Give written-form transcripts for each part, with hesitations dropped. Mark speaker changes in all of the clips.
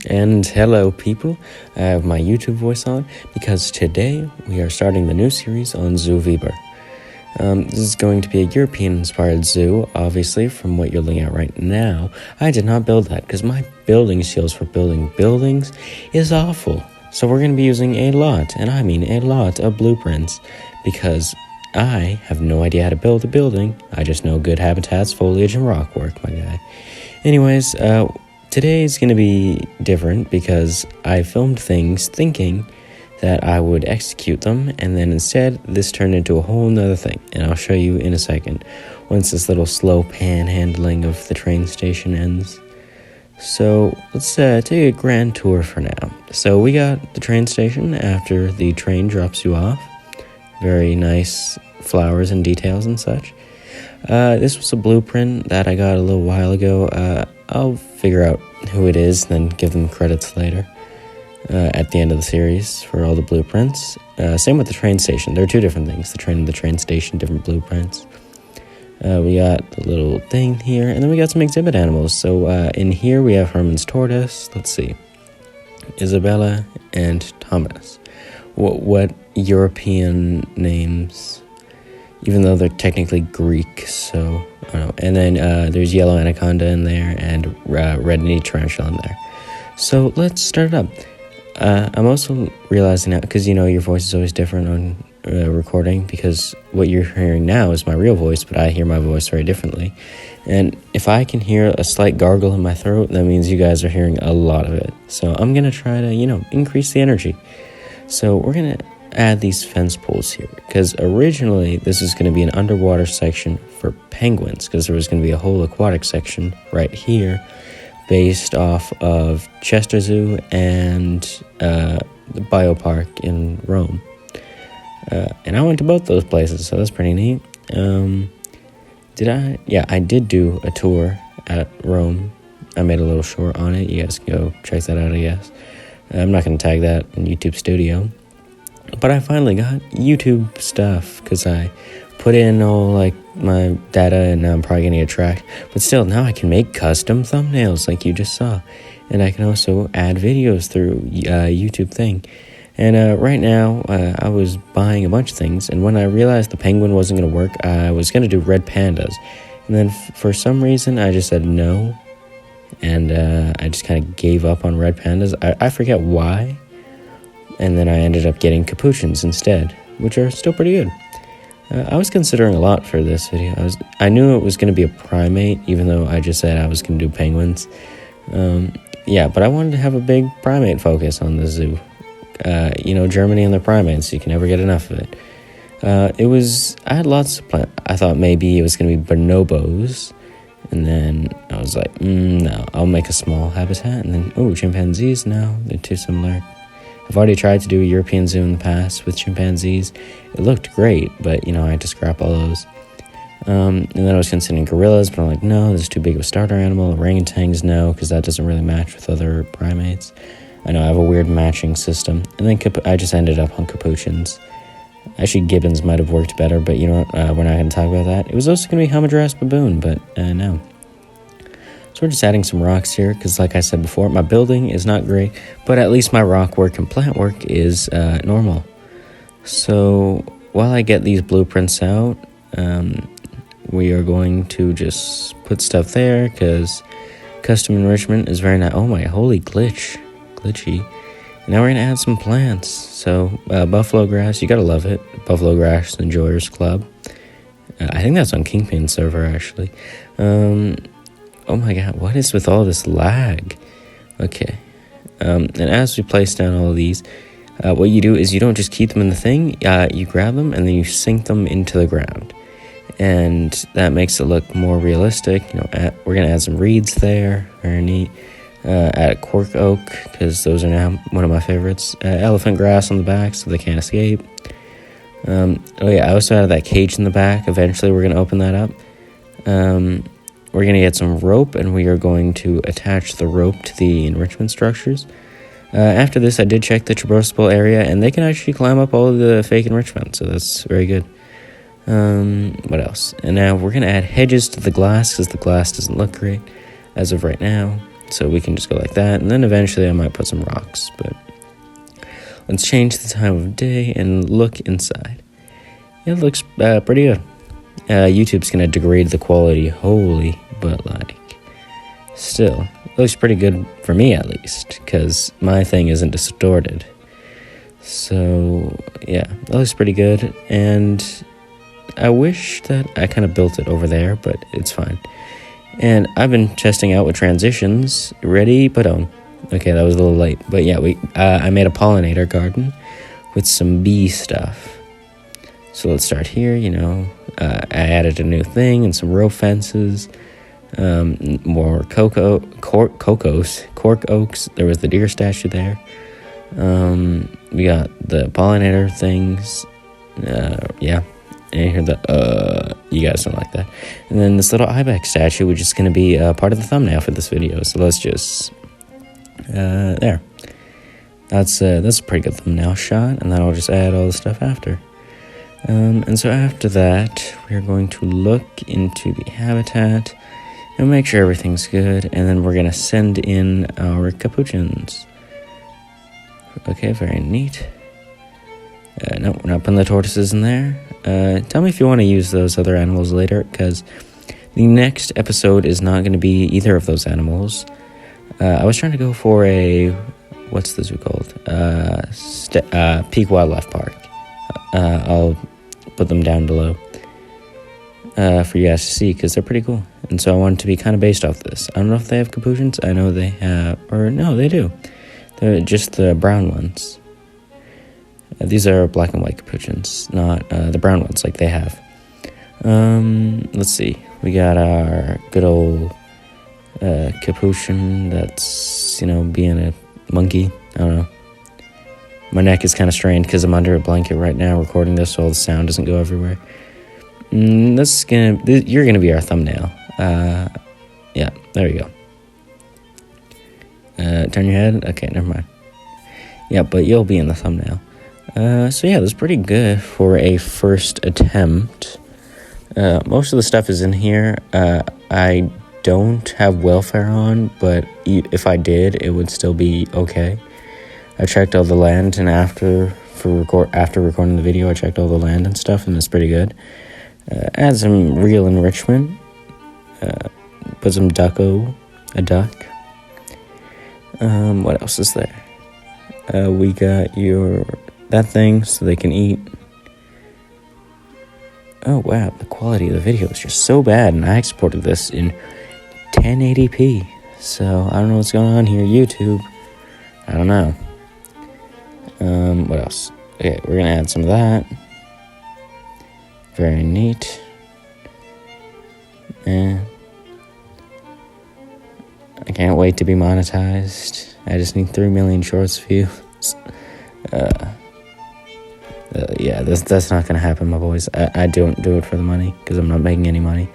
Speaker 1: And hello, people. I have my YouTube voice on because today we are starting the new series on Zoo Wieber. This is going to be a European-inspired zoo, obviously, from what you're looking at right now. I did not build that because my building skills for building buildings is awful. So we're going to be using a lot, and I mean a lot, of blueprints because I have no idea how to build a building. I just know good habitats, foliage, and rock work, my guy. Anyways, today is going to be different because I filmed things thinking that I would execute them, and then instead this turned into a whole nother thing, and I'll show you in a second once this little slow panhandling of the train station ends. So let's take a grand tour for now. So we got the train station after the train drops you off. Very nice flowers and details and such. This was a blueprint that I got a little while ago. I'll figure out who it is, then give them credits later at the end of the series for all the blueprints. Same with the train station. They're two different things. The train and the train station, different blueprints. We got the little thing here, and then we got some exhibit animals. So in here we have Herman's tortoise. Let's see. Isabella and Thomas. What European names? Even though they're technically Greek, so I don't know. And then there's yellow anaconda in there and red knee tarantula in there. So let's start it up. I'm also realizing now, because your voice is always different on recording, because what you're hearing now is my real voice, but I hear my voice very differently. And if I can hear a slight gargle in my throat, that means you guys are hearing a lot of it. So I'm going to try to, increase the energy. So we're going to add these fence poles here, because originally this is going to be an underwater section for penguins, because there was going to be a whole aquatic section right here based off of Chester Zoo and the Biopark in Rome. And I went to both those places, so that's pretty neat. Did I? Yeah, I did do a tour at Rome. I made a little short on it. You guys can go check that out, I guess. I'm not going to tag that in YouTube Studio. But I finally got YouTube stuff because I put in all my data, and now I'm probably going to get tracked. But still, now I can make custom thumbnails like you just saw. And I can also add videos through YouTube thing. And right now, I was buying a bunch of things. And when I realized the penguin wasn't going to work, I was going to do red pandas. And then for some reason, I just said no. And I just kind of gave up on red pandas. I forget why. And then I ended up getting capuchins instead, which are still pretty good. I was considering a lot for this video. I knew it was going to be a primate, even though I just said I was going to do penguins. But I wanted to have a big primate focus on the zoo. Germany and the primates, you can never get enough of it. I had lots of plans. I thought maybe it was going to be bonobos. And then I was like, no, I'll make a small habitat. And then, chimpanzees now. They're too similar. I've already tried to do a European zoo in the past with chimpanzees. It looked great, but, I had to scrap all those. And then I was considering gorillas, but I'm like, no, this is too big of a starter animal. Orangutans, no, because that doesn't really match with other primates. I know I have a weird matching system. And then I just ended up on capuchins. Actually, gibbons might have worked better, but we're not going to talk about that. It was also going to be hamadryas baboon, but no. So we're just adding some rocks here, because like I said before, my building is not great, but at least my rock work and plant work is normal. So while I get these blueprints out, we are going to just put stuff there, because custom enrichment is very nice. Oh my, holy glitchy. And now we're going to add some plants. So buffalo grass, you got to love it. Buffalo Grass Enjoyers Club. I think that's on Kingpin server, actually. Oh my god, what is with all this lag? Okay. And as we place down all of these, what you do is you don't just keep them in the thing, you grab them and then you sink them into the ground. And that makes it look more realistic. We're going to add some reeds there, very neat. Add cork oak, because those are now one of my favorites. Elephant grass on the back so they can't escape. I also added that cage in the back. Eventually we're going to open that up. We're going to get some rope, and we are going to attach the rope to the enrichment structures. After this, I did check the traversable area, and they can actually climb up all of the fake enrichment, so that's very good. What else? And now we're going to add hedges to the glass, because the glass doesn't look great as of right now. So we can just go like that, and then eventually I might put some rocks. But let's change the time of day and look inside. It looks pretty good. YouTube's gonna degrade the quality wholly, but like, still, it looks pretty good for me at least, because my thing isn't distorted. So yeah, that looks pretty good, and I wish that I kind of built it over there, but it's fine. And I've been testing out with transitions. Ready? But okay, that was a little late. But yeah, I made a pollinator garden with some bee stuff. So let's start here, I added a new thing and some row fences, more cork oaks. There was the deer statue there. We got the pollinator things. Yeah. And you hear you guys don't like that. And then this little ibex statue, which is going to be part of the thumbnail for this video. So let's just, there. That's a pretty good thumbnail shot, and then I'll just add all the stuff after. And so after that, we're going to look into the habitat and make sure everything's good, and then we're going to send in our capuchins. Okay, very neat. No, we're not putting the tortoises in there. Tell me if you want to use those other animals later, because the next episode is not going to be either of those animals. I was trying to go for what's the zoo called? Peak Wildlife Park. I'll put them down below for you guys to see, because they're pretty cool. And so I want it to be kind of based off this. I don't know if they have capuchins. I know they have, or no, they do. They're just the brown ones. These are black and white capuchins, not the brown ones like they have. Let's see. We got our good old capuchin that's, being a monkey. I don't know. My neck is kind of strained because I'm under a blanket right now recording this, so all the sound doesn't go everywhere. You're gonna be our thumbnail. Yeah, there we go. Turn your head. Okay, never mind. Yeah, but you'll be in the thumbnail. So yeah, that's pretty good for a first attempt. Most of the stuff is in here. I don't have welfare on, but if I did, it would still be okay. I checked all the land, and after recording the video, I checked all the land and stuff, and it's pretty good. Add some real enrichment. Put some a duck. What else is there? We got that thing so they can eat. Oh wow, the quality of the video is just so bad, and I exported this in 1080p. So I don't know what's going on here, YouTube. I don't know. What else? Okay, we're gonna add some of that. Very neat. I can't wait to be monetized. I just need 3 million shorts views. Yeah, that's not gonna happen, my boys. I don't do it for the money, because I'm not making any money.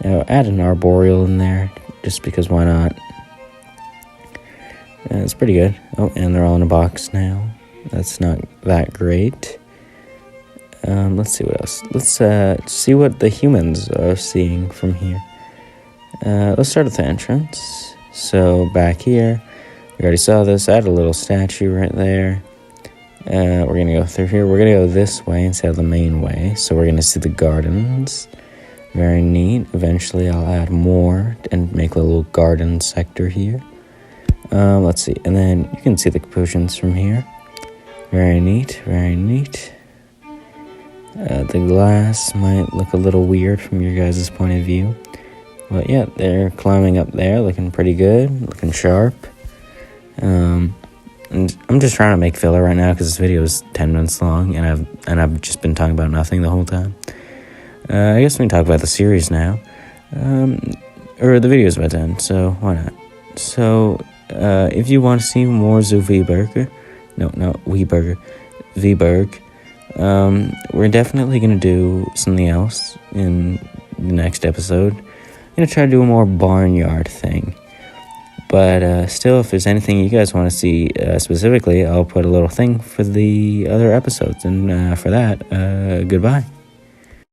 Speaker 1: Add an arboreal in there, just because why not? It's pretty good. Oh, and they're all in a box now. That's not that great. Let's see what else. Let's see what the humans are seeing from here. Let's start with the entrance. So back here, we already saw this. I had a little statue right there. We're going to go through here. We're going to go this way instead of the main way. So we're going to see the gardens. Very neat. Eventually I'll add more and make a little garden sector here. Let's see. And then you can see the capuchins from here. Very neat. Very neat. The glass might look a little weird from your guys' point of view. But yeah, they're climbing up there, looking pretty good, looking sharp. And I'm just trying to make filler right now because this video is 10 minutes long, and I've just been talking about nothing the whole time. I guess we can talk about the series now. Or the video is about to end, so why not? So, if you want to see more Zoo Wieber, we're definitely going to do something else in the next episode. I'm going to try to do a more barnyard thing. But still, if there's anything you guys want to see specifically, I'll put a little thing for the other episodes. And for that, goodbye.